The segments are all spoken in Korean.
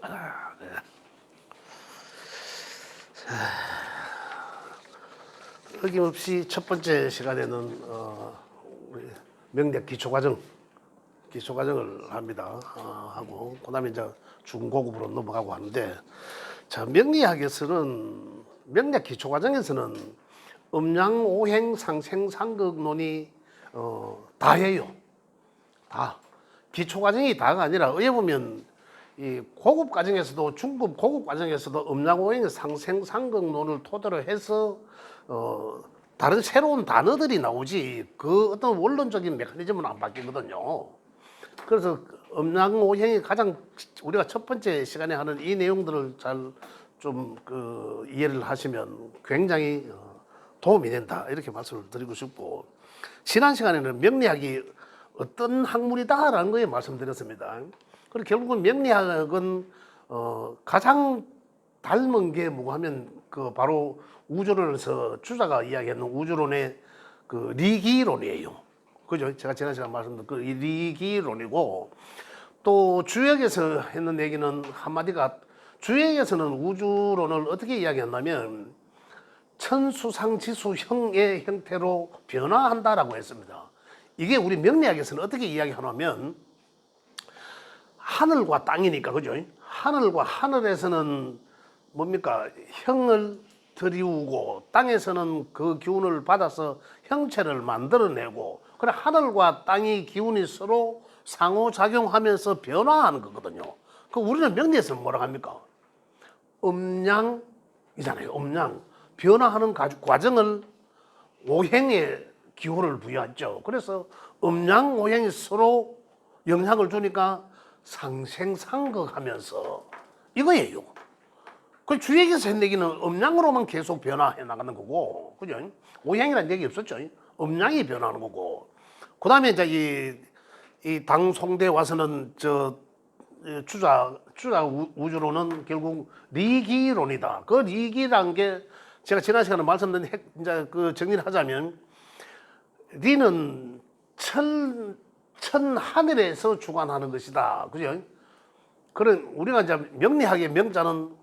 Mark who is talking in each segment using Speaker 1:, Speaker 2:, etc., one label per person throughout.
Speaker 1: 네. 어김없이 첫 번째 시간에는 우리 명리학 기초과정을 합니다. 하고 그다음에 이제 중고급으로 넘어가고 하는데, 자, 명리학 기초과정에서는 음양오행 상생상극론이 다 해요. 다. 기초과정이 다가 아니라 어찌 보면 이 고급 과정에서도, 중급 고급 과정에서도 음양오행의 상생상극론을 토대로 해서 다른 새로운 단어들이 나오지 그 어떤 원론적인 메커니즘은 안 바뀌거든요. 그래서 음양오행이 가장 우리가 첫 번째 시간에 하는 이 내용들을 잘 좀 이해를 하시면 굉장히 도움이 된다, 이렇게 말씀을 드리고 싶고, 지난 시간에는 명리학이 어떤 학문이다라는 거에 말씀드렸습니다. 그리고 결국은 명리학은 가장 닮은 게 뭐고 하면 바로 우주론에서 주자가 이야기하는 우주론의 리기론이에요. 그죠? 제가 지난 시간 말씀드린 그 리기론이고, 또 주역에서 했는 얘기는 한마디가, 주역에서는 우주론을 어떻게 이야기했냐면 천수상지수형의 형태로 변화한다라고 했습니다. 이게 우리 명리학에서는 어떻게 이야기하냐면, 하늘과 땅이니까, 그죠? 하늘과 하늘에서는 뭡니까? 형을 들이우고, 땅에서는 그 기운을 받아서 형체를 만들어내고, 그래 하늘과 땅의 기운이 서로 상호작용하면서 변화하는 거거든요. 우리는 명리에서는 뭐라고 합니까? 음양이잖아요. 음양. 변화하는 과정을 오행의 기호를 부여하죠. 그래서 음양 오행이 서로 영향을 주니까 상생상극하면서 이거예요. 그 주역에서 한 얘기는 음양으로만 계속 변화해 나가는 거고, 그죠? 오행이라는 얘기 없었죠. 음양이 변하는 거고. 그 다음에 이제 이 당송대 와서는 주자 우주론은 결국 리기론이다. 그 리기란 게 제가 지난 시간에 말씀드린 이제 정리를 하자면, 리는 천 하늘에서 주관하는 것이다. 그죠? 그런 우리가 이제 명리학의 명자는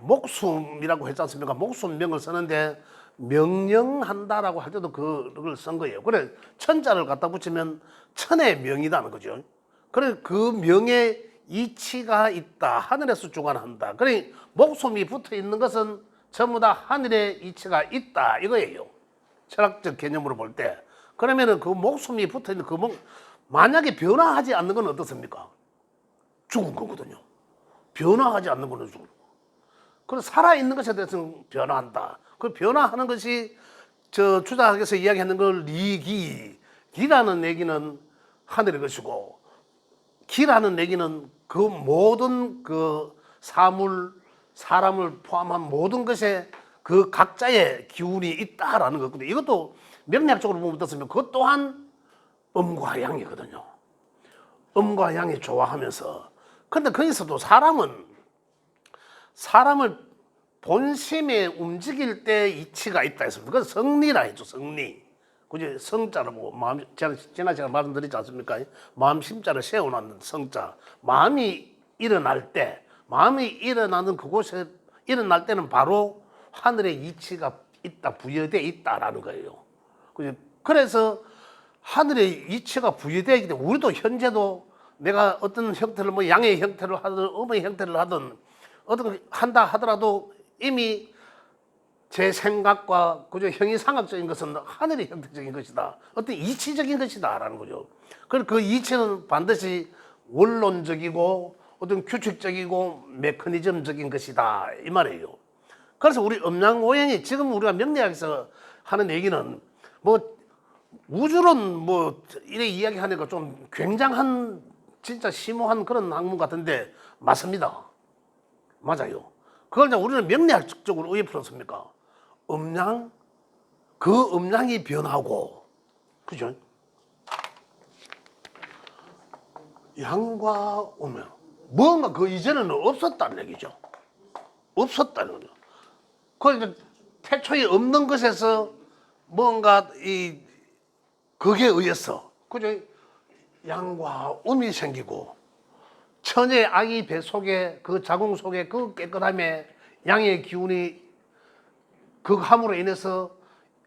Speaker 1: 목숨이라고 했지 않습니까? 목숨명을 쓰는데 명령한다라고 할 때도 그걸 쓴 거예요. 그래, 천자를 갖다 붙이면 천의 명이다는 거죠. 그래, 그 명에 이치가 있다. 하늘에서 주관한다. 그래, 목숨이 붙어 있는 것은 전부 다 하늘에 이치가 있다, 이거예요. 철학적 개념으로 볼 때. 그러면은 그 목숨이 붙어 있는 만약에 변화하지 않는 건 어떻습니까? 죽은 거거든요. 변화하지 않는 거는 죽은 거. 그래서 살아있는 것에 대해서는 변화한다. 그 변화하는 것이 주자학에서 이야기하는 걸 기라는 얘기는 하늘의 것이고, 기라는 얘기는 그 모든 사람을 포함한 모든 것에 그 각자의 기운이 있다라는 거거든요. 이것도 명리학적으로 보면 어떻습니까? 그것 또한 음과 양이거든요. 음과 양이 좋아하면서. 그런데 거기서도 사람을 본심에 움직일 때 이치가 있다 했습니다. 그래서 성리라 했죠, 성리. 그죠? 성자라고, 지난 시간에 말씀드리지 않습니까? 마음 심자를 세워놓는 성자. 마음이 일어나는 그곳에 일어날 때는 바로 하늘의 이치가 있다, 부여되어 있다라는 거예요. 그래서 하늘의 이치가 부여되어 있기 때문에 우리도 현재도 내가 어떤 형태를, 뭐 양의 형태를 하든 음의 형태를 하든 어떤 한다 하더라도 이미 제 생각과 그저 형이상학적인 것은 하늘의 형태적인 것이다, 어떤 이치적인 것이다라는 거죠. 그래서 그 이치는 반드시 원론적이고 어떤 규칙적이고 메커니즘적인 것이다, 이 말이에요. 그래서 우리 음양오행이 지금 우리가 명리학에서 하는 얘기는 뭐 우주론 뭐 이래 이야기하니까 좀 굉장한 진짜 심오한 그런 학문 같은데 맞습니다. 맞아요. 그걸 이제 우리는 명리학적으로 왜 풀었습니까? 그 음양이 변하고, 그죠? 양과 음양. 뭔가 그 이전에는 없었다는 얘기죠. 없었다는 거죠. 그 태초에 없는 것에서 뭔가 거기에 의해서, 그죠? 양과 음이 생기고 처녀의 아기 배 속에 그 자궁 속에 그 깨끗함에 양의 기운이 극함으로 인해서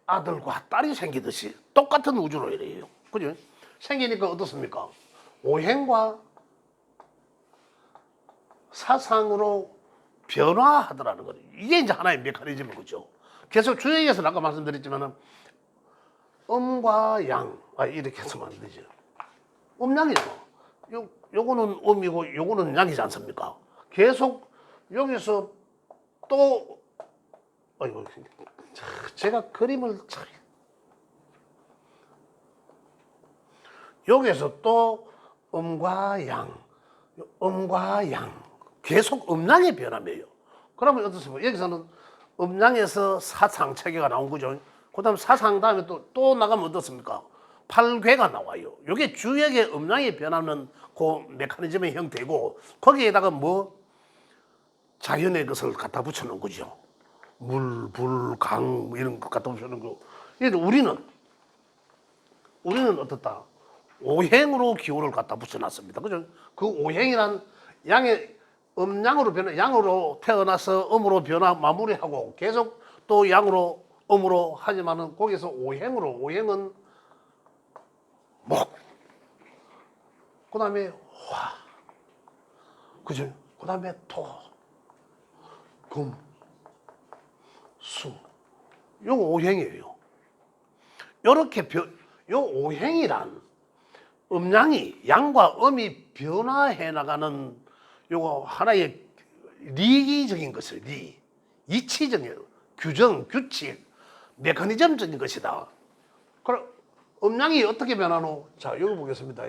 Speaker 1: 아들과 딸이 생기듯이 똑같은 우주로 이래요. 그죠? 생기니까 어떻습니까? 오행과 사상으로 변화하더라는 거예요. 이게 이제 하나의 메커니즘인 거죠. 계속 주역에서는 아까 말씀드렸지만 음과 양, 이렇게 해서는 안 되죠. 음양이죠. 요거는 음이고 요거는 양이지 않습니까? 계속 여기서 또 아이고 제가 그림을 잘 여기서 또 음과 양 계속 음양의 변화예요. 그러면 어떻습니까? 여기서는 음양에서 사상 체계가 나온 거죠. 그다음 사상 다음에 또 나가면 어떻습니까? 팔괴가 나와요. 이게 주역의 음양이 변하는 그 메커니즘의 형태고 거기에다가 뭐 자연의 것을 갖다 붙여놓은 거죠. 물, 불, 강 이런 것 갖다 붙여놓은 거. 우리는 어떻다? 오행으로 기호를 갖다 붙여놨습니다. 그죠? 그 오행이란 양의 음양으로 양으로 태어나서 음으로 변화 마무리하고 계속 또 양으로 음으로 하지만은 거기서 오행은 목, 그 다음에 화, 그죠? 그 다음에 토, 금, 수, 요거 오행이에요. 요렇게 요 오행이란 음양이 양과 음이 변화해 나가는 요거 하나의 리기적인 것을 이치적인 규정, 규칙, 메커니즘적인 것이다. 그럼 음양이 어떻게 변하노? 자, 여기 보겠습니다.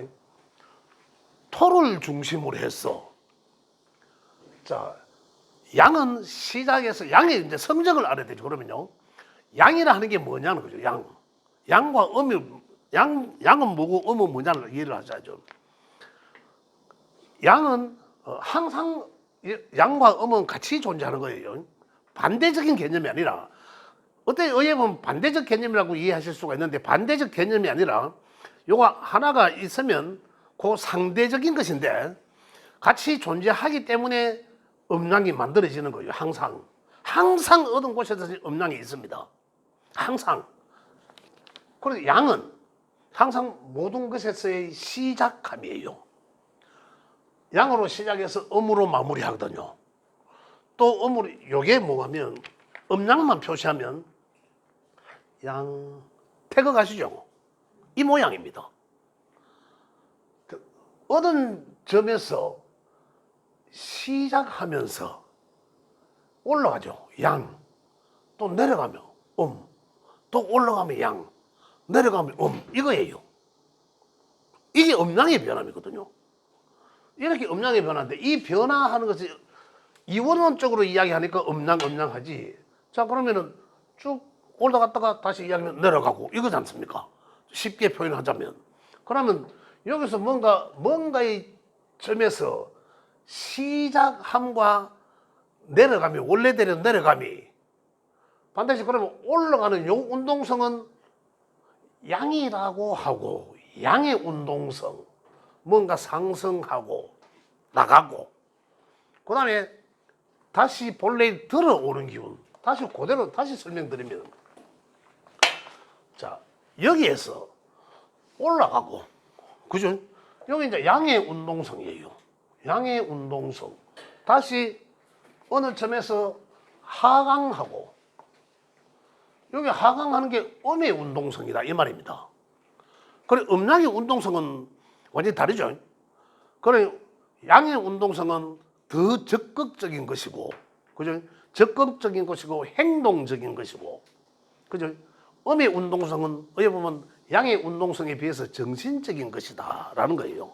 Speaker 1: 토를 중심으로 해서 자, 양은 시작해서 양의 이제 성적을 알아야 되죠. 그러면요. 양이라 하는 게 뭐냐는 거죠. 양과 음이 양은 뭐고 음은 뭐냐를 이해를 하셔야죠. 양은 항상 양과 음은 같이 존재하는 거예요. 반대적인 개념이 아니라 어떤 의에 보면 반대적 개념이라고 이해하실 수가 있는데 반대적 개념이 아니라 요거 하나가 있으면 그 상대적인 것인데 같이 존재하기 때문에 음양이 만들어지는 거예요. 항상 어떤 곳에서 음양이 있습니다. 항상. 그래서 양은 항상 모든 것에서의 시작함이에요. 양으로 시작해서 음으로 마무리하거든요. 또 음으로 요게 뭐냐면 음양만 표시하면 양 태극 아시죠? 이 모양입니다. 어떤 점에서 시작하면서 올라가죠. 양. 또 내려가면 또 올라가면 양. 내려가면 이거예요. 이게 음양의 변함이거든요. 이렇게 음양의 변화인데 이 변화하는 것이 이원론적으로 이야기하니까 음양하지. 자, 그러면은 쭉 올라갔다가 다시 이야기하면 내려가고 이거지 않습니까? 쉽게 표현하자면. 그러면 여기서 뭔가의 점에서 시작함과 내려감이 원래대로 내려감이 반드시 그러면 올라가는 요 운동성은 양이라고 하고 양의 운동성 뭔가 상승하고 나가고 그 다음에 다시 본래 들어오는 기운 다시 그대로 다시 설명드리면 자 여기에서 올라가고 그죠? 여기 이제 양의 운동성이에요. 양의 운동성 다시 어느 점에서 하강하고 여기 하강하는 게 음의 운동성이다 이 말입니다. 그래 음양의 운동성은 완전히 다르죠. 그래 양의 운동성은 더 적극적인 것이고 그죠? 적극적인 것이고 행동적인 것이고 그죠? 음의 운동성은 어떻게 보면 양의 운동성에 비해서 정신적인 것이다 라는 거예요.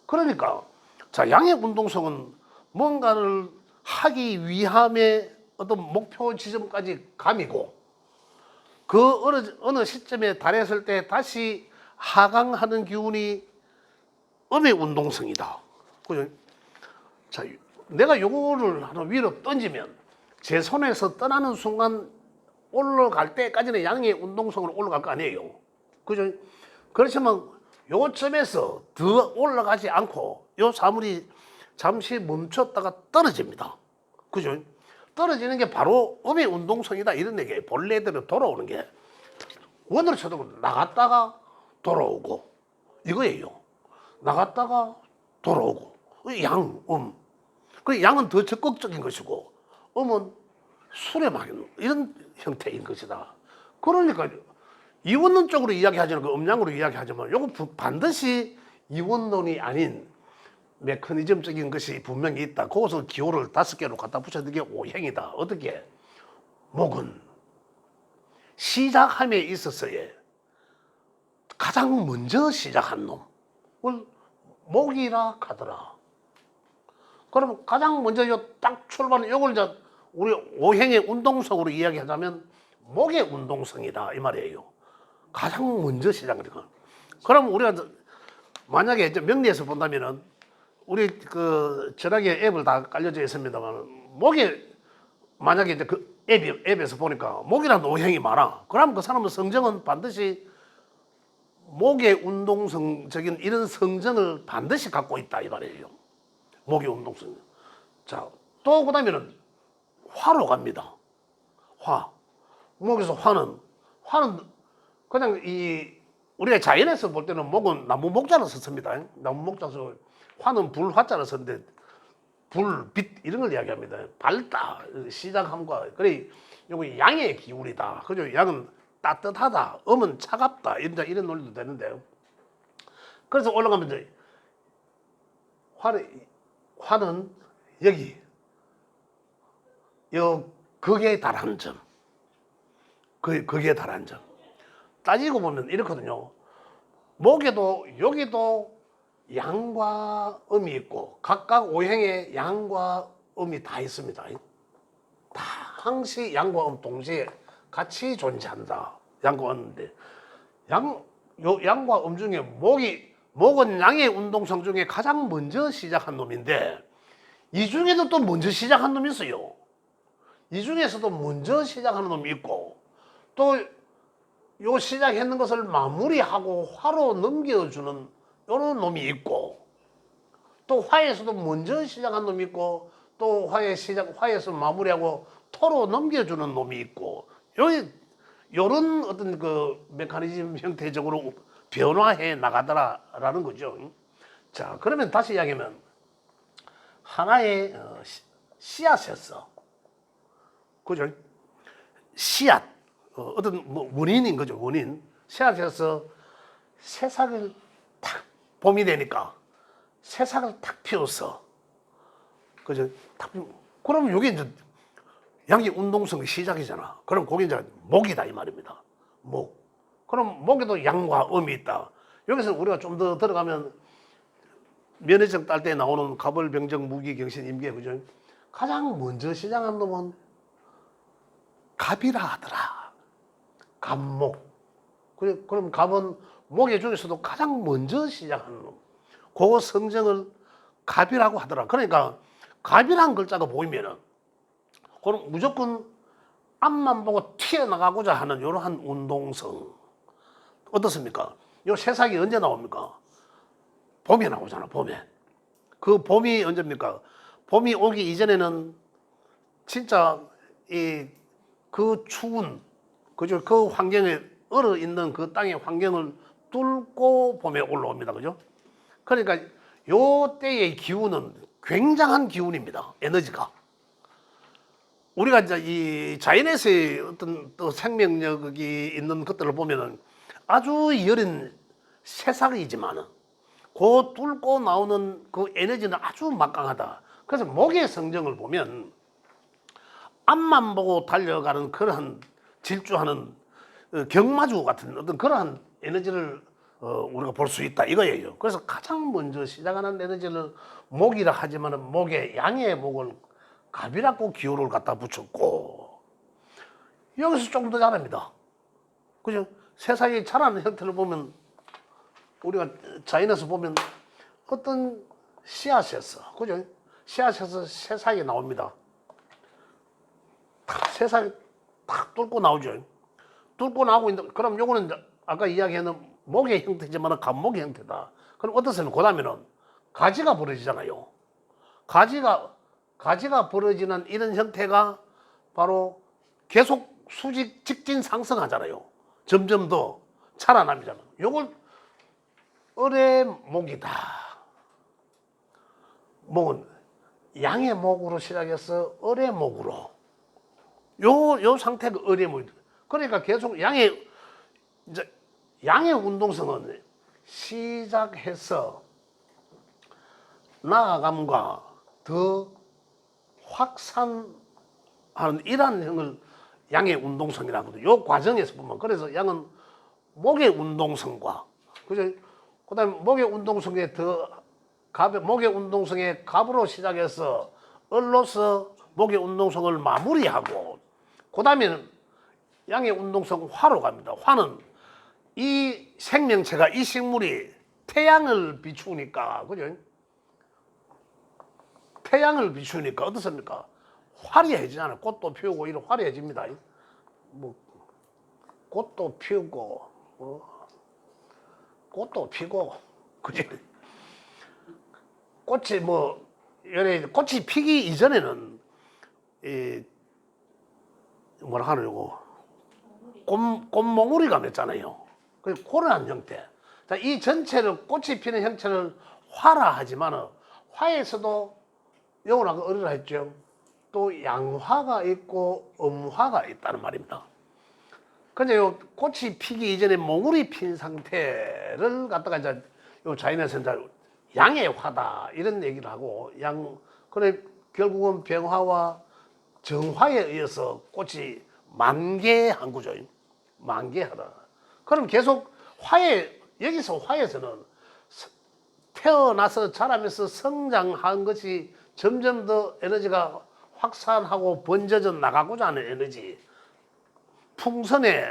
Speaker 1: 그러니까 자 양의 운동성은 뭔가를 하기 위함의 어떤 목표 지점까지 감이고 그 어느 시점에 달했을 때 다시 하강하는 기운이 음의 운동성이다. 그죠? 자, 내가 요거를 하나 위로 던지면 제 손에서 떠나는 순간 올라갈 때까지는 양의 운동성으로 올라갈 거 아니에요. 그죠? 그렇지만 요점에서 더 올라가지 않고 요 사물이 잠시 멈췄다가 떨어집니다. 그죠? 떨어지는 게 바로 음의 운동성이다 이런 얘기예요. 본래대로 돌아오는 게 원으로 쳐도 나갔다가 돌아오고 이거예요. 나갔다가 돌아오고 양, 그 양은 더 적극적인 것이고 음은 수렴하는 이런 형태인 것이다. 그러니까 이원론 쪽으로 이야기하자면 그 음양으로 이야기하자면 요거 반드시 이원론이 아닌 메커니즘적인 것이 분명히 있다. 거기서 기호를 5개로 갖다 붙여는 게 오행이다. 어떻게? 목은 시작함에 있어서의 가장 먼저 시작한 놈을 목이라 하더라. 그럼 가장 먼저 딱 출발은 요걸 이제 우리 오행의 운동성으로 이야기하자면 목의 운동성이다 이 말이에요. 가장 먼저 시작하니까. 그럼 우리가 만약에 이제 명리에서 본다면은 우리 그 전화기에 앱을 다 깔려져 있습니다만 목에 만약에 이제 그 앱에서 보니까 목이라는 오행이 많아. 그럼 그 사람의 성정은 반드시 목의 운동성적인 이런 성정을 반드시 갖고 있다 이 말이에요. 목의 운동성. 자, 또 그다음에는 화로 갑니다. 화. 목에서 화는 그냥 이 우리가 자연에서 볼 때는 목은 나무 목자로 썼습니다. 나무 목자서 화는 불 화자로 썼는데 불, 빛 이런 걸 이야기합니다. 밝다 시작함과 그래 요거 양의 기울이다. 그죠? 양은 따뜻하다. 음은 차갑다. 이런 논리도 되는데요. 그래서 올라가면 이제 화는 여기 요 극에 달하는 점. 극에 달하는 점. 따지고 보면 이렇거든요. 목에도 여기도 양과 음이 있고 각각 오행에 양과 음이 다 있습니다. 다 항시 양과 음 동시에 같이 존재한다. 양과 음인데 양과 음 중에 목은 양의 운동성 중에 가장 먼저 시작한 놈인데 이 중에도 또 먼저 시작한 놈이 있어요. 이 중에서도 먼저 시작하는 놈이 있고 또 요 시작했는 것을 마무리하고 화로 넘겨주는 이런 놈이 있고 또 화에서도 먼저 시작한 놈이 있고 또 화에서 마무리하고 토로 넘겨주는 놈이 있고 요런 어떤 그 메커니즘 형태적으로 변화해 나가더라라는 거죠. 자, 그러면 다시 이야기하면 하나의 씨앗이었어. 그죠? 씨앗. 어떤 원인인 거죠. 원인. 씨앗에서 새싹을 탁 봄이 되니까 새싹을 탁 피웠어. 그죠? 그러면 이게 이제 양의 운동성의 시작이잖아. 그럼 그게 이제 목이다 이 말입니다. 목. 그럼 목에도 양과 음이 있다. 여기서 우리가 좀 더 들어가면 면회증 딸 때 나오는 가벌병정 무기경신 임계 그죠? 가장 먼저 시작한 놈은 갑이라 하더라. 갑목. 그럼 갑은 목의 중에서도 가장 먼저 시작하는 놈. 그 성정을 갑이라고 하더라. 그러니까 갑이라는 글자가 보이면은 그럼 무조건 앞만 보고 튀어나가고자 하는 이러한 운동성. 어떻습니까? 요 새싹이 언제 나옵니까? 봄에 나오잖아, 봄에. 그 봄이 언제입니까? 봄이 오기 이전에는 진짜 그 추운 그죠? 그 환경에 얼어 있는 그 땅의 환경을 뚫고 봄에 올라옵니다. 그죠? 그러니까 요 때의 기운은 굉장한 기운입니다. 에너지가. 우리가 이제 이 자연에서의 어떤 또 생명력이 있는 것들을 보면은 아주 여린 새싹이지만은 그 뚫고 나오는 그 에너지는 아주 막강하다. 그래서 목의 성정을 보면 앞만 보고 달려가는 그러한 질주하는 경마주 같은 어떤 그러한 에너지를 우리가 볼 수 있다 이거예요. 그래서 가장 먼저 시작하는 에너지를 목이라 하지만은 목에 양의 목을 갑이라고 기호를 갖다 붙였고 여기서 조금 더 잘합니다. 그죠? 세상이 자라는 형태를 보면 우리가 자연에서 보면 어떤 씨앗이었어. 그죠? 씨앗에서 새싹이 나옵니다. 새싹이 탁 뚫고 나오죠. 뚫고 나오고 있는데, 그럼 요거는 아까 이야기하는 목의 형태지만 갑목의 형태다. 그럼 어떻습니까? 그 다음에는 가지가 벌어지잖아요. 가지가 벌어지는 이런 형태가 바로 계속 수직 직진 상승하잖아요. 점점 더 살아남잖아. 요걸 을의 목이다. 목은 양의 목으로 시작해서 을의 목으로. 요 상태가 을의 목이다. 그러니까 계속 양의 운동성은 시작해서 나아감과 더 확산하는 이러한 형을 양의 운동성이라고 하거든요. 요 과정에서 보면 그래서 양은 목의 운동성과 그죠? 그다음에 목의 운동성에 목의 운동성의 갑으로 시작해서 을로서 목의 운동성을 마무리하고 그다음에는 양의 운동성 화로 갑니다. 화는 이 생명체가 이 식물이 태양을 비추니까 그죠? 태양을 비추니까 어떻습니까? 화려해지잖아요. 꽃도 피우고 이런 화려해집니다. 뭐 꽃도 피우고 꽃도 피고 그지? 꽃이 꽃이 피기 이전에는 이 뭐라 하려고 꽃몽우리가 맺잖아요. 그런 형태. 자, 이 전체를 꽃이 피는 형체를 화라 하지만은 화에서도 영어라고 어리라 했죠. 또 양화가 있고 음화가 있다는 말입니다. 근데 요 꽃이 피기 이전에 몽우리 핀 상태를 갖다가 이제 요 자연에서 이제 양의 화다 이런 얘기를 하고 그래 결국은 병화와 정화에 의해서 꽃이 만개한 거죠. 만개하다. 그럼 계속 여기서 화에서는 태어나서 자라면서 성장한 것이 점점 더 에너지가 확산하고 번져져 나가고자 하는 에너지. 풍선에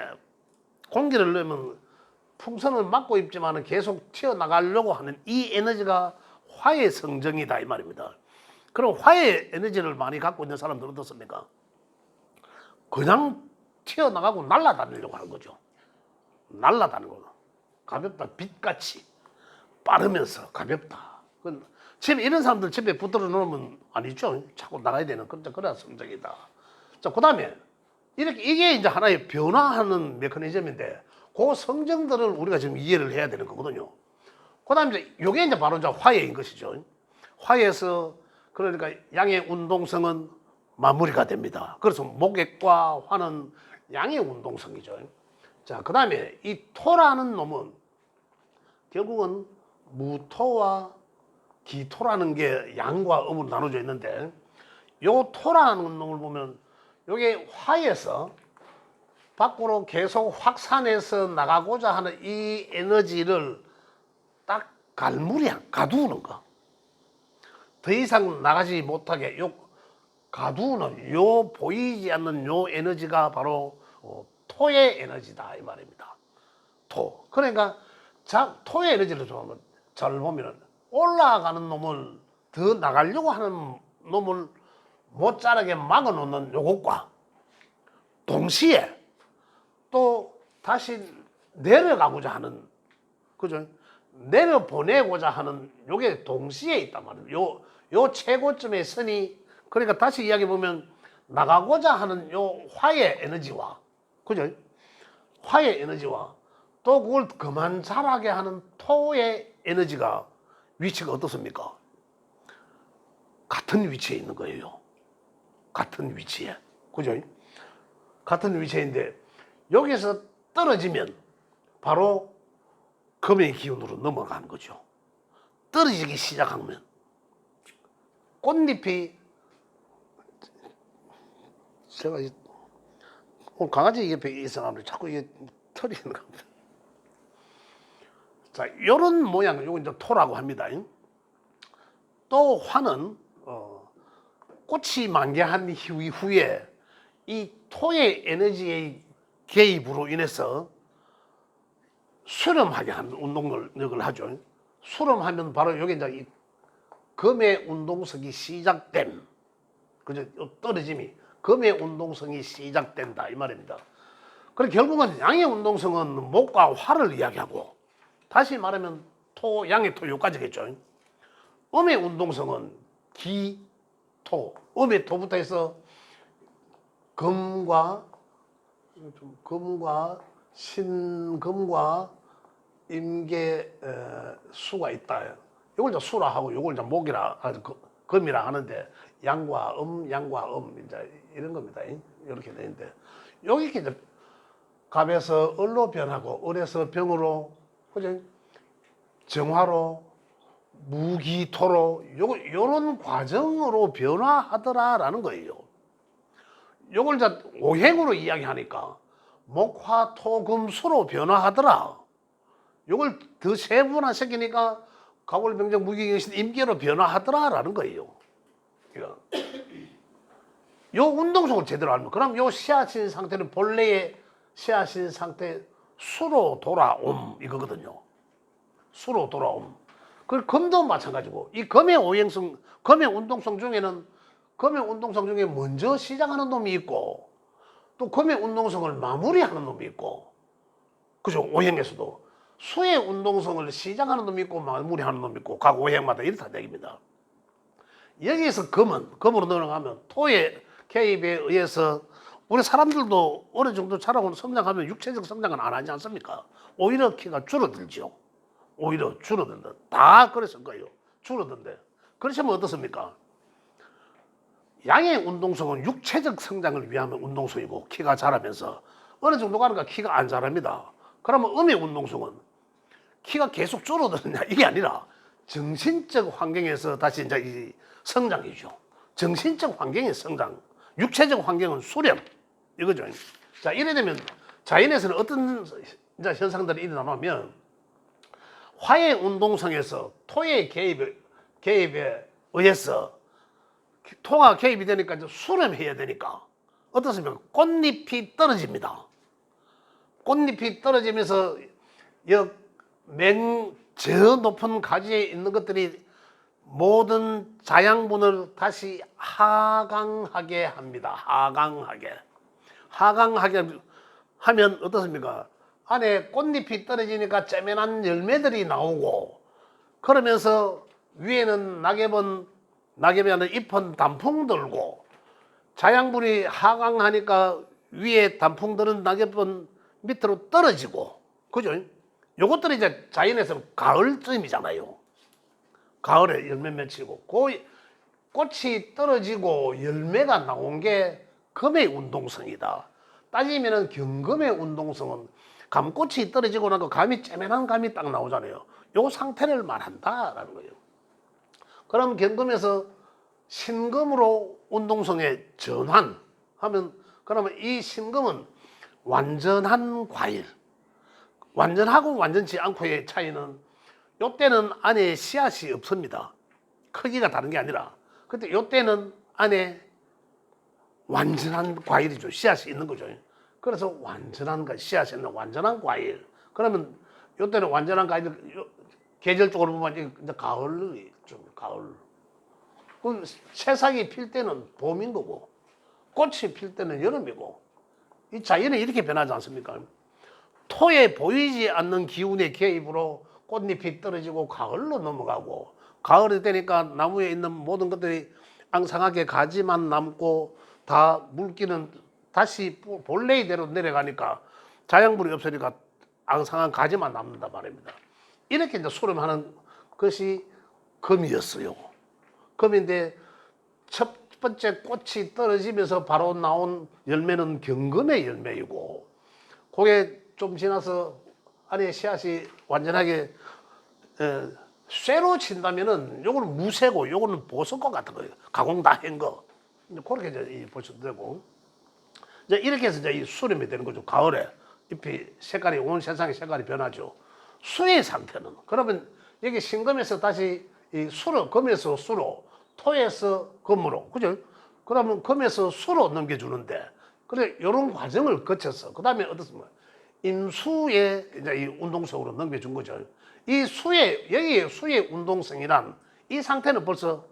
Speaker 1: 공기를 넣으면 풍선을 막고 있지만 계속 튀어나가려고 하는 이 에너지가 화의 성정이다 이 말입니다. 그럼 화의 에너지를 많이 갖고 있는 사람들은 어떻습니까? 그냥 튀어나가고 날아다니려고 하는 거죠. 날아다니는 거. 가볍다. 빛같이 빠르면서 가볍다. 집에 이런 사람들 집에 붙들어 놓으면 아니죠. 자꾸 나가야 되는 그런 성적이다. 자, 그다음에 이게 이제 하나의 변화하는 메커니즘인데 그 성정들을 우리가 지금 이해를 해야 되는 거거든요. 그다음에 이게 이제 바로 이제 화해인 것이죠. 화해에서 그러니까 양의 운동성은 마무리가 됩니다. 그래서 목액과 화는 양의 운동성이죠. 자, 그다음에 이 토라는 놈은 결국은 무토와 기토라는 게 양과 음으로 나눠져 있는데 요 토라는 놈을 보면 요게 화에서 밖으로 계속 확산해서 나가고자 하는 이 에너지를 딱 가두는 거. 더 이상 나가지 못하게 가두는 보이지 않는 요 에너지가 바로 토의 에너지다 이 말입니다. 토. 그러니까 토의 에너지를 잘 보면은 올라가는 놈을 더 나가려고 하는 놈을 못 자라게 막아놓는 요것과 동시에 또 다시 내려가고자 하는 그죠? 내려보내고자 하는 요게 동시에 있단 말이에요. 요 최고점의 선이 그러니까 다시 이야기해 보면 나가고자 하는 요 화의 에너지와 그죠? 화의 에너지와 또 그걸 그만 자라게 하는 토의 에너지가 위치가 어떻습니까? 같은 위치에 있는 거예요. 같은 위치에. 그죠? 같은 위치인데 여기서 떨어지면 바로 금의 기운으로 넘어가는 거죠. 떨어지기 시작하면 꽃잎이 제가 오늘 강아지 옆에 있어가지고 자꾸 이게 털이 있는 겁니다. 자, 요런 모양, 요거 이제 토라고 합니다. 또 화는 꽃이 만개한 이후에 이 토의 에너지의 개입으로 인해서 수렴하게 하는 운동력을 하죠. 수렴하면 바로 여기 이제 이 금의 운동성이 시작됨. 그죠? 떨어짐이 금의 운동성이 시작된다 이 말입니다. 그럼 결국은 양의 운동성은 목과 화를 이야기하고 다시 말하면 양의 토 요까지겠죠. 음의 운동성은 기, 토. 음의 토부터 해서 금과 신금과 임계 수가 있다. 이걸 이제 수라 하고 이걸 이제 목이라 금이라 하는데 양과 이제 이런 겁니다. 이렇게 되는데 여기 이제 갑에서 을로 변하고 을에서 병으로 그죠? 정화로 무기토로 요런 과정으로 변화하더라라는 거예요. 요걸 이제 오행으로 이야기하니까 목화토금수로 변화하더라. 요걸 더 세분화시키니까 가골병정 무기경신 임계로 변화하더라라는 거예요. 요 운동성을 제대로 알면 그럼 요 씨앗인 상태는 본래의 씨앗인 상태 수로 돌아옴 이거거든요. 수로 돌아옴. 그 금도 마찬가지고 이 금의 오행성, 금의 운동성 중에는 금의 운동성 중에 먼저 시작하는 놈이 있고 또 금의 운동성을 마무리하는 놈이 있고 그죠? 오행에서도 수의 운동성을 시작하는 놈이 있고 마무리하는 놈이 있고 각 오행마다 이렇다 얘기입니다. 여기에서 금으로 넘어가면 토의 개입에 의해서 우리 사람들도 어느 정도 자라고 성장하면 육체적 성장은 안 하지 않습니까? 오히려 키가 줄어들죠. 오히려 줄어든다. 다 그랬을 거예요. 줄어든대. 그러시면 어떻습니까? 양의 운동성은 육체적 성장을 위한 운동성이고 키가 자라면서 어느 정도 가니까 키가 안 자랍니다. 그러면 음의 운동성은 키가 계속 줄어드느냐 이게 아니라 정신적 환경에서 다시 이제 이 성장이죠. 정신적 환경의 성장, 육체적 환경은 수렴 이거죠. 자 이래 되면 자연에서는 어떤 이제 현상들이 일어나면 화의 운동성에서 토의 개입에 의해서 토가 개입이 되니까 이제 수렴해야 되니까 어떻습니까? 꽃잎이 떨어집니다. 꽃잎이 떨어지면서 저 높은 가지에 있는 것들이 모든 자양분을 다시 하강하게 합니다. 하강하게 하면 어떻습니까? 안에 꽃잎이 떨어지니까 째면한 열매들이 나오고 그러면서 위에는 낙엽이 아니라 잎은 단풍 들고 자양분이 하강하니까 위에 단풍 드는 낙엽은 밑으로 떨어지고 그죠? 요것들이 이제 자연에서 가을쯤이잖아요. 가을에 열매 맺히고 그 꽃이 떨어지고 열매가 나온 게 금의 운동성이다. 따지면은 경금의 운동성은 감꽃이 떨어지고 나서 감이 째면한 감이 딱 나오잖아요. 요 상태를 말한다라는 거예요. 그럼 경금에서 신금으로 운동성의 전환하면 그러면 이 신금은 완전한 과일. 완전하고 완전치 않고의 차이는 요때는 안에 씨앗이 없습니다. 크기가 다른 게 아니라 그때 요때는 안에 완전한 과일이죠. 씨앗이 있는 거죠. 그래서 완전한 씨앗이 있는 완전한 과일. 그러면 요때는 완전한 과일 계절적으로 보면 이제 가을이죠. 가을. 그 새싹이 필 때는 봄인 거고 꽃이 필 때는 여름이고 이 자연은 이렇게 변하지 않습니까? 토에 보이지 않는 기운의 개입으로 꽃잎이 떨어지고 가을로 넘어가고 가을이 되니까 나무에 있는 모든 것들이 앙상하게 가지만 남고 다 물기는 다시 본래대로 내려가니까 자양분이 없으니까 앙상한 가지만 남는다 말입니다. 이렇게 이제 수렴하는 것이 금이었어요. 금인데 첫 번째 꽃이 떨어지면서 바로 나온 열매는 경금의 열매이고 그게 좀 지나서 안에 씨앗이 완전하게 쇠로 친다면은 요거는 무쇠고 요거는 보석과 같은 거예요. 가공 다 한 거. 그렇게 이제 보셔도 되고. 이제 이렇게 해서 이제 이 수렴이 되는 거죠. 가을에 잎이 색깔이 온 세상의 색깔이 변하죠. 수의 상태는 그러면 여기 신금에서 다시 이 수로 금에서 수로 토에서 금으로 그죠? 그러면 금에서 수로 넘겨주는데 그래 이런 과정을 거쳐서 그 다음에 어떻습니까? 임수의 이제 이 운동성으로 넘겨준 거죠. 이 수의 여기 수의 운동성이란 이 상태는 벌써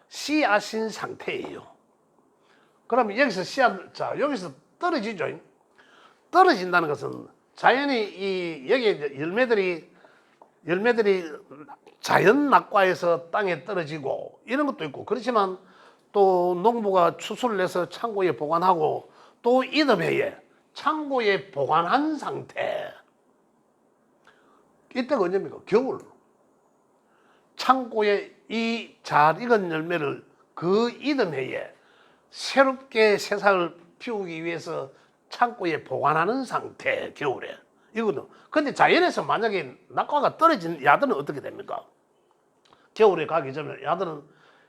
Speaker 1: 씨앗인 상태예요. 그러면 여기서 씨앗 자 여기서 떨어지죠. 떨어진다는 것은 자연히 이 여기 열매들이 자연 낙과에서 땅에 떨어지고 이런 것도 있고, 그렇지만 또 농부가 추수를 해서 창고에 보관하고 또 이듬해에 창고에 보관한 상태. 이때가 언제입니까? 겨울. 창고에 이 잘 익은 열매를 그 이듬해에 새롭게 새싹을 피우기 위해서 창고에 보관하는 상태, 겨울에. 이거는. 근데 자연에서 만약에 낙과가 떨어진 야들은 어떻게 됩니까? 겨울에 가기 전에 야들은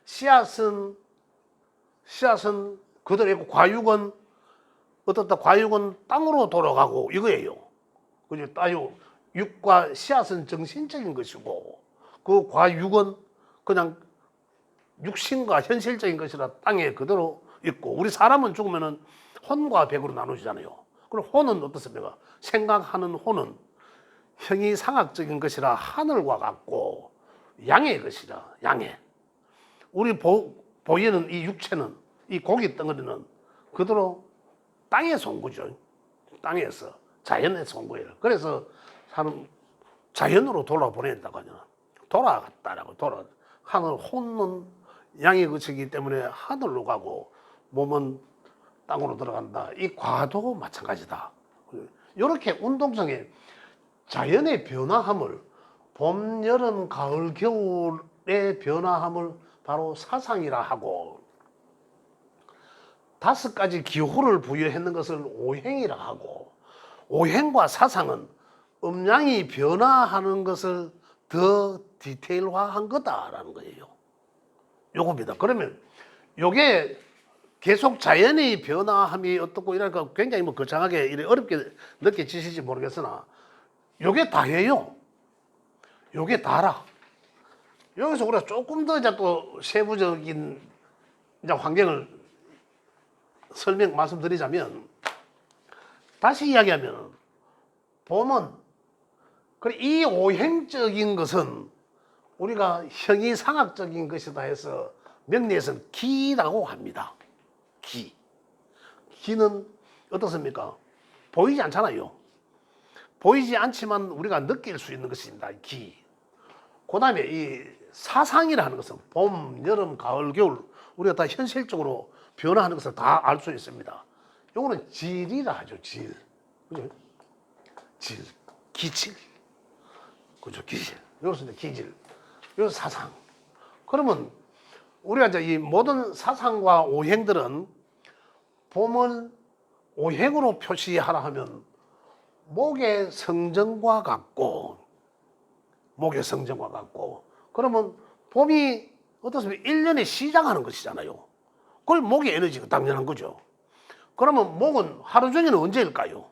Speaker 1: 씨앗은 그대로 있고 과육은 어떻다, 과육은 땅으로 돌아가고 이거예요. 그죠? 따요. 육과 씨앗은 정신적인 것이고 그 과육은 그냥 육신과 현실적인 것이라 땅에 그대로 있고, 우리 사람은 죽으면은 혼과 백으로 나누잖아요. 그럼 혼은 어떻습니까? 생각하는 혼은 형이상학적인 것이라 하늘과 같고 양의 것이라 양의. 우리 보이는 이 육체는, 이 고기 덩어리는 그대로 땅에서 온 거죠. 땅에서, 자연에서 온 거예요. 그래서 사람 자연으로 돌아보낸다고 하잖아. 돌아갔다라고. 하늘 혼은 양의 것이기 때문에 하늘로 가고 몸은 땅으로 들어간다. 이 과도 마찬가지다. 이렇게 운동성에 자연의 변화함을, 봄, 여름, 가을, 겨울의 변화함을 바로 사상이라 하고, 5가지 기호를 부여했는 것을 오행이라 하고, 오행과 사상은 음양이 변화하는 것을 더 디테일화한 거다라는 거예요. 요겁니다. 그러면 요게 계속 자연의 변화함이 어떻고 이러니까 굉장히 뭐 거창하게 이렇게 어렵게 느껴지실지 모르겠으나 요게 다예요. 요게 다라. 여기서 우리가 조금 더 이제 또 세부적인 이제 환경을 말씀드리자면, 다시 이야기하면 봄은, 이 오행적인 것은 우리가 형이상학적인 것이다 해서 명리에서는 기라고 합니다. 기는 어떻습니까? 보이지 않잖아요. 보이지 않지만 우리가 느낄 수 있는 것입니다. 기. 그 다음에 이 사상이라 하는 것은 봄, 여름, 가을, 겨울 우리가 다 현실적으로 변화하는 것을 다 알 수 있습니다. 요거는 질이라 하죠. 질. 그죠? 질. 기질. 그죠? 기질. 여기서 이제 기질. 여기서 사상. 그러면 우리가 이제 이 모든 사상과 오행들은 봄을 오행으로 표시하라 하면 목의 성정과 같고, 그러면 봄이 어떻습니까? 1년에 시작하는 것이잖아요. 그걸 목의 에너지가 당연한 거죠. 그러면 목은 하루 종일은 언제일까요?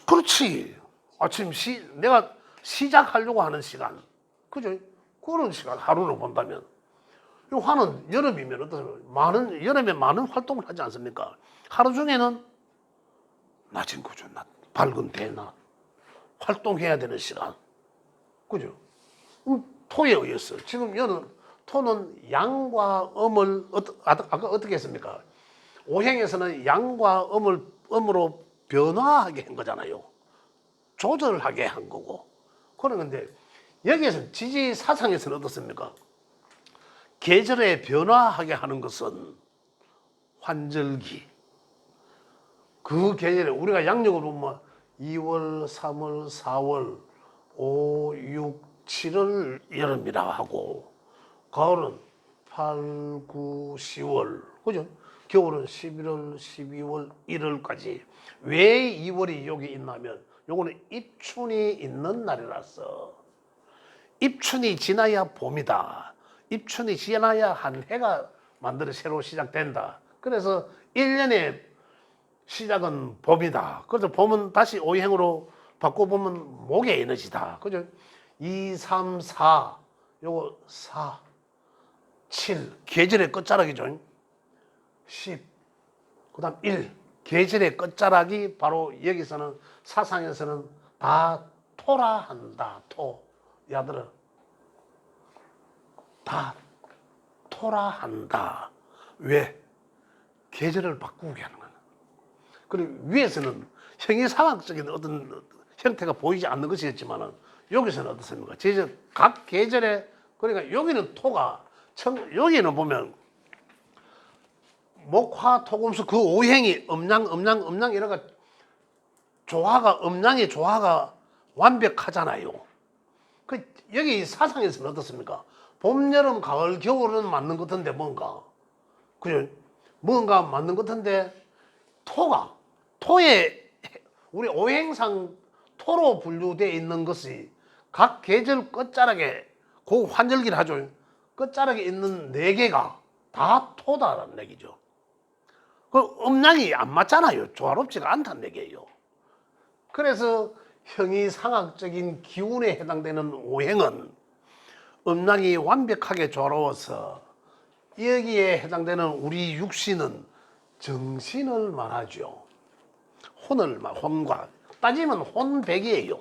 Speaker 1: 그렇지. 아침 내가 시작하려고 하는 시간. 그죠? 그런 시간 하루로 본다면. 이 화는 여름이면 어떻습니까? 여름에 많은 활동을 하지 않습니까? 하루 중에는 낮은 거죠. 밝은 대낮. 활동해야 되는 시간. 그죠? 토에 의해서. 지금 토는 양과 음을, 아까 어떻게 했습니까? 오행에서는 양과 음으로 변화하게 한 거잖아요. 조절하게 한 거고. 그런 건데, 여기에서 지지사상에서는 어떻습니까? 계절에 변화하게 하는 것은 환절기. 그 계절에 우리가 양력으로 보면 2월, 3월, 4월, 5, 6, 7월 여름이라 하고, 가을은 8, 9, 10월, 그죠? 겨울은 11월, 12월, 1월까지. 왜 2월이 여기 있냐면 요거는 입춘이 있는 날이라서, 입춘이 지나야 봄이다. 입춘이 지나야 한 해가 새로 시작된다. 그래서 1년의 시작은 봄이다. 그래서 봄은 다시 오행으로 바꿔보면 목의 에너지다. 그죠? 2, 3, 4, 요거 4, 7, 계절의 끝자락이죠. 10, 그 다음 1, 계절의 끝자락이 바로 여기서는 사상에서는 다 토라 한다. 야들아. 다 토라 한다. 왜? 계절을 바꾸게 하는 거야. 그리고 위에서는 형이상학적인 어떤 형태가 보이지 않는 것이었지만 여기서는 어떻습니까? 제절 각 계절에 그러니까 여기는 토가 여기는 보면 목화 토금수 그 오행이 음양 이런 조화가 음양의 조화가 완벽하잖아요. 그 여기 사상에서는 어떻습니까? 봄, 여름, 가을, 겨울은 맞는 것 같은데 뭔가 그죠? 뭔가 맞는 것 같은데 토에 우리 오행상 토로 분류되어 있는 것이 각 계절 끝자락에 그 환절기를 하죠. 끝자락에 있는 네 개가 다 토다라는 얘기죠. 그 음양이 안 맞잖아요. 조화롭지가 않다는 얘기예요. 그래서 형이상학적인 기운에 해당되는 오행은 음양이 완벽하게 조화로워서 여기에 해당되는 우리 육신은 정신을 말하죠. 혼과 따지면 혼백이에요.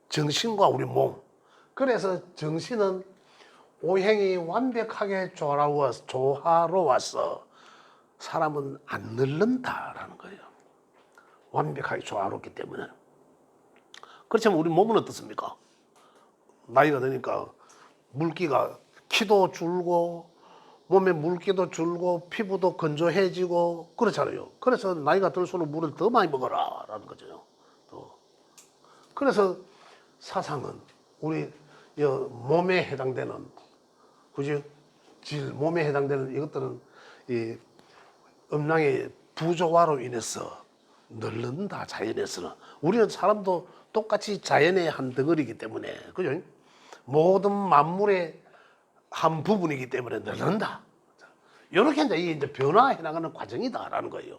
Speaker 1: 정신과 우리 몸. 그래서 정신은 오행이 완벽하게 조화로워서 사람은 안 늙는다라는 거예요. 완벽하게 조화롭기 때문에. 그렇지만 우리 몸은 어떻습니까? 나이가 드니까 물기가 키도 줄고 몸에 물기도 줄고 피부도 건조해지고 그렇잖아요. 그래서 나이가 들수록 물을 더 많이 먹어라라는 거죠. 그래서 사상은 우리 몸에 해당되는 그죠? 몸에 해당되는 이것들은 이 음양의 부조화로 인해서 늙는다. 자연에서는 우리는 사람도 똑같이 자연의 한 덩어리이기 때문에 그죠? 모든 만물의 한 부분이기 때문에 늙는다. 이렇게 이제 변화해 나가는 과정이다라는 거예요.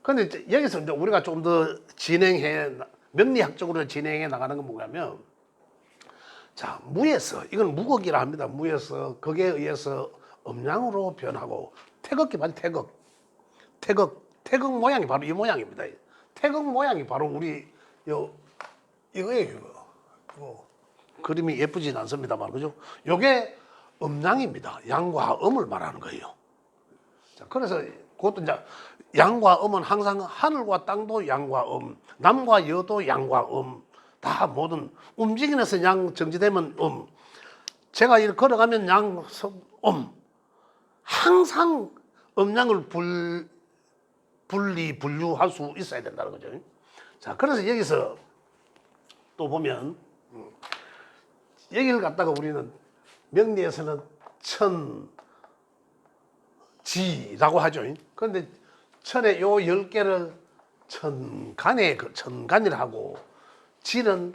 Speaker 1: 그런데 여기서 이제 우리가 좀 더 명리학적으로 진행해 나가는 건 뭐냐면, 자, 무에서, 이건 무극이라 합니다. 무에서 극에 의해서 음양으로 변하고, 태극기 반 태극 모양이 바로 이 모양입니다. 태극 모양이 바로 우리 이거예요. 이거. 그림이 예쁘진 않습니다만, 그죠? 요게 음양입니다. 양과 음을 말하는 거예요. 자, 그래서 그것도 이제 양과 음은 항상 하늘과 땅도 양과 남과 여도 양과 다 모든 움직이는 데서 양 정지되면 제가 이렇게 걸어가면 양 항상 음양을 분류할 수 있어야 된다는 거죠. 자, 그래서 여기서 또 보면 여기를 갖다가 우리는 명리에서는 천지라고 하죠. 그런데 천에 요 10개를 천간이라 하고 지는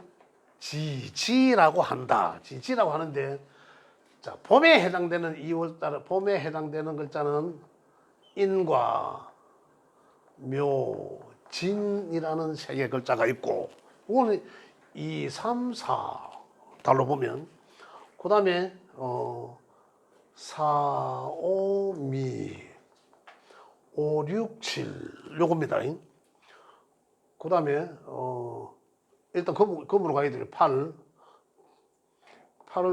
Speaker 1: 지라고 한다. 지라고 하는데, 자, 봄에 해당되는 2월달 봄에 해당되는 글자는 인과 묘, 진이라는 세 개의 글자가 있고, 이거는 2, 3, 4 달로 보면, 그 다음에 4, 5, 미, 5, 6, 7 요겁니다. 그 다음에 일단 검으로 가야 돼요. 8을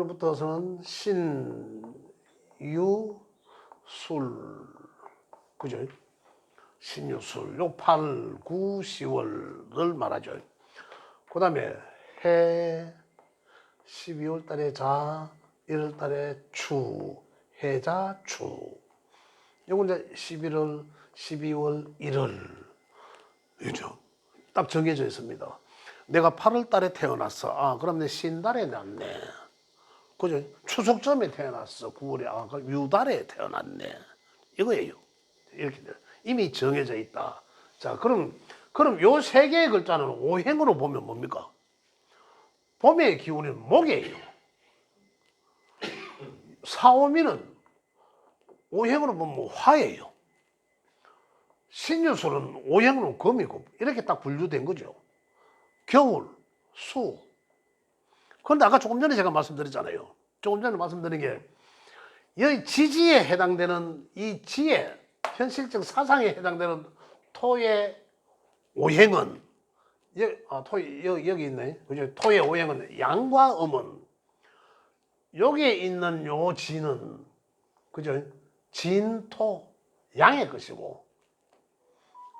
Speaker 1: 붙어서는 신, 유, 술 그죠? 신유술 요 8, 9, 10월을 말하죠. 그 다음에 해 12월 달에 자 1월 달에 추 해자 추 요거 이제 11월 12월 1월 그죠? 딱 정해져 있습니다. 내가 8월 달에 태어났어. 아, 그럼 내 신달에 났네. 그죠? 추석쯤에 태어났어. 9월에. 아, 그럼 유달에 태어났네. 이거예요. 이렇게 이미 정해져 있다. 자, 그럼 요 세 개의 글자는 오행으로 보면 뭡니까? 봄의 기운은 목이에요. 사오미는 오행으로 보면 화예요. 신유술은 오행으로 금이고 이렇게 딱 분류된 거죠. 겨울, 수. 그런데 아까 조금 전에 제가 말씀드렸잖아요. 조금 전에 말씀드린 게 여기 지지에 해당되는 이 지혜, 현실적 사상에 해당되는 토의 오행은 여기 있네. 그죠? 토의 오행은 양과 음은 여기에 있는 요 지는 그죠? 진토 양의 것이고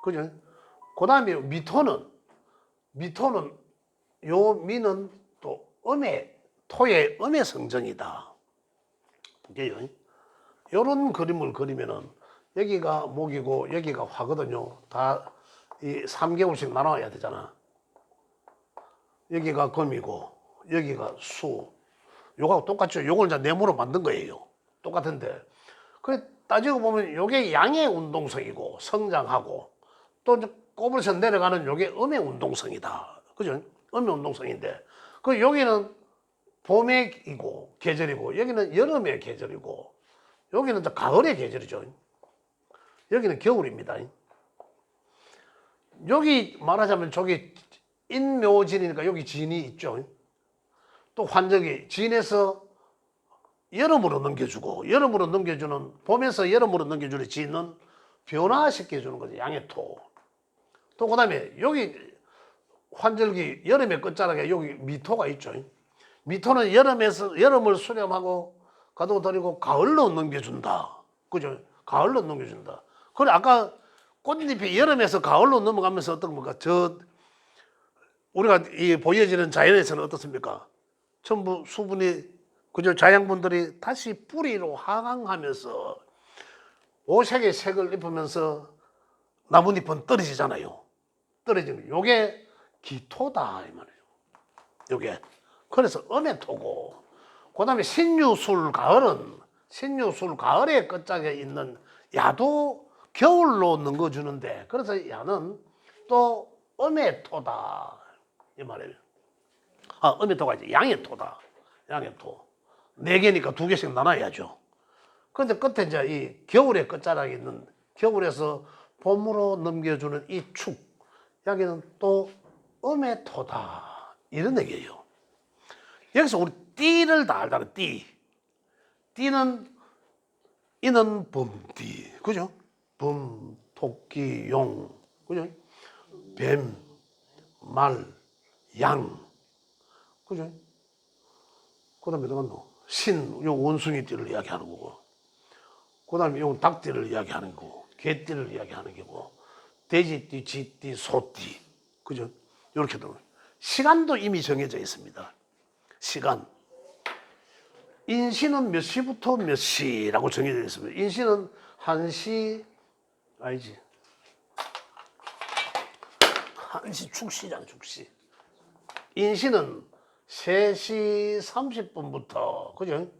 Speaker 1: 그죠? 그 다음에 미토는 요 미는 또 토의 음의 성정이다. 볼게요. 이런 그림을 그리면은 여기가 목이고 여기가 화거든요. 다 이 3개월씩 나눠야 되잖아. 여기가 금이고 여기가 수. 요거하고 똑같죠. 요걸 이제 네모로 만든 거예요. 똑같은데. 그래 따지고 보면 요게 양의 운동성이고 성장하고 또 꼽을서 내려가는 요게 음의 운동성이다. 그죠? 음의 운동성인데 그 여기는 봄의 계절이고 여기는 여름의 계절이고 여기는 이제 가을의 계절이죠. 여기는 겨울입니다. 여기 말하자면 저기 인묘진이니까 여기 진이 있죠. 또 환절기 진에서 여름으로 넘겨주고 여름으로 넘겨주는 봄에서 여름으로 넘겨주는 진은 변화시켜주는 거죠. 양의 토. 또 그다음에 여기 환절기 여름의 끝자락에 여기 미토가 있죠. 미토는 여름을 수렴하고 가둬들이고 가을로 넘겨준다. 그죠? 가을로 넘겨준다. 그래 아까 꽃잎이 여름에서 가을로 넘어가면서 어떤 겁니까? 우리가 이 보여지는 자연에서는 어떻습니까? 전부 수분이 그저 자양분들이 다시 뿌리로 하강하면서 오색의 색을 입으면서 나뭇잎은 떨어지잖아요. 떨어지는 요게 기토다 이 말이에요. 요게 그래서 음의 토고 그다음에 신유술 가을의 끝짝에 있는 야도 겨울로 넘겨주는데 그래서 야는 또 음의 토다 이 말이에요. 음의 토가 이제 양의 토다. 양의 토. 4개니까 2개씩 나눠야죠. 그런데 끝에 이제 이 겨울의 끝자락에 있는 겨울에서 봄으로 넘겨주는 이 축. 여기는 또 음의 토다. 이런 얘기예요. 여기서 우리 띠를 다 알잖아요. 띠. 띠는 이는 범띠. 그죠? 범, 토끼, 용. 그죠? 뱀, 말, 양. 그죠? 그 다음에 누가 뭐 요 원숭이 띠를 이야기하는 거고. 그 다음에 요 닭띠를 이야기하는 거고. 개띠를 이야기하는 거고. 돼지띠, 쥐띠, 소띠. 그죠? 이렇게 들어요. 시간도 이미 정해져 있습니다. 시간. 인시는 몇 시부터 몇 시라고 정해져 있습니다. 인시는 1시, 아니지. 1시 축시잖아, 축시. 인시는 3시 30분부터, 그죠?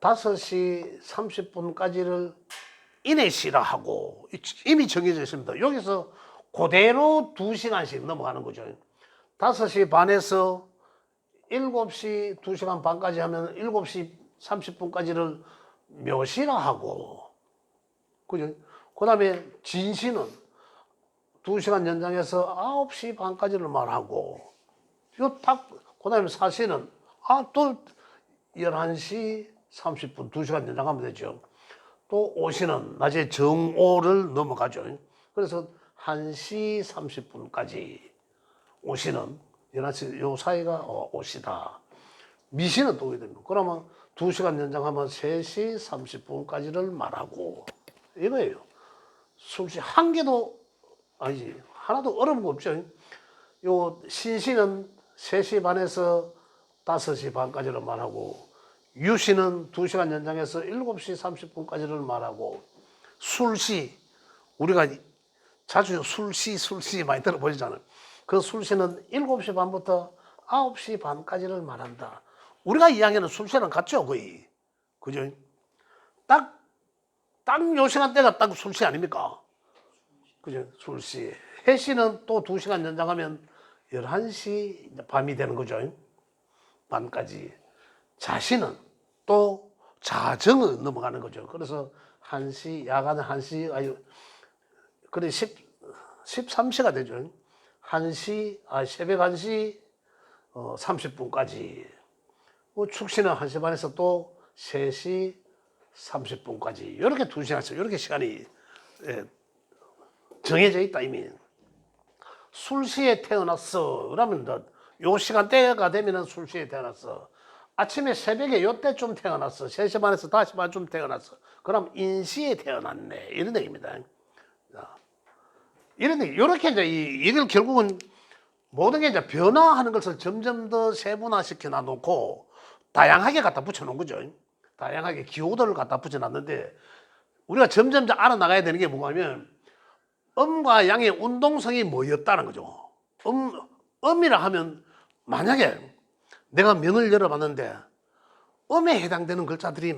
Speaker 1: 5시 30분까지를 인해시라 하고, 이미 정해져 있습니다. 여기서 그대로 2시간씩 넘어가는 거죠. 5시 반에서 7시 2시간 반까지 하면 7시 30분까지를 묘시라 하고, 그죠? 그 다음에 진시는 2시간 연장해서 9시 반까지를 말하고, 그 다음에 사시는, 또 11시 30분, 2시간 연장하면 되죠. 또 오시는 낮에 정오를 넘어가죠. 그래서 1시 30분까지 오시는 11시 요 사이가 오시다. 미시는 또 어떻게 됩니까? 그러면 2시간 연장하면 3시 30분까지를 말하고 이거예요. 솔직히 한 개도 아니지 하나도 어려운 거 없죠. 요 신시는 3시 반에서 5시 반까지를 말하고 유시는 2시간 연장해서 7시 30분까지를 말하고 술시 우리가 자주 술시 많이 들어보시잖아요. 그 술시는 7시 반부터 9시 반까지를 말한다. 우리가 이야기하는 술시랑 같죠, 거의. 그죠? 딱 요 시간대가 딱 술시 아닙니까? 그죠? 술시. 해시는 또 2시간 연장하면 11시 밤이 되는 거죠. 밤까지. 자시는 또 자정을 넘어가는 거죠. 그래서 1시, 야간에 1시, 그래 13시가 되죠. 1시, 새벽 1시 30분까지. 축시는 1시 반에서 또 3시 30분까지. 이렇게 2시간씩, 이렇게 시간이 정해져 있다, 이미. 술시에 태어났어. 그러면 요 시간대가 되면은 술시에 태어났어. 아침에 새벽에 요때쯤 태어났어. 3시 반에서 5시 반쯤 태어났어. 그럼 인시에 태어났네. 이런 얘기입니다. 이런 얘기. 요렇게 이제 이걸 결국은 모든 게 이제 변화하는 것을 점점 더 세분화시켜 놔놓고 다양하게 갖다 붙여놓은 거죠. 다양하게 기호들을 갖다 붙여놨는데 우리가 점점 더 알아나가야 되는 게 뭐냐면 음과 양의 운동성이 뭐였다는 거죠. 음이라 하면 만약에 내가 면을 열어봤는데 음에 해당되는 글자들이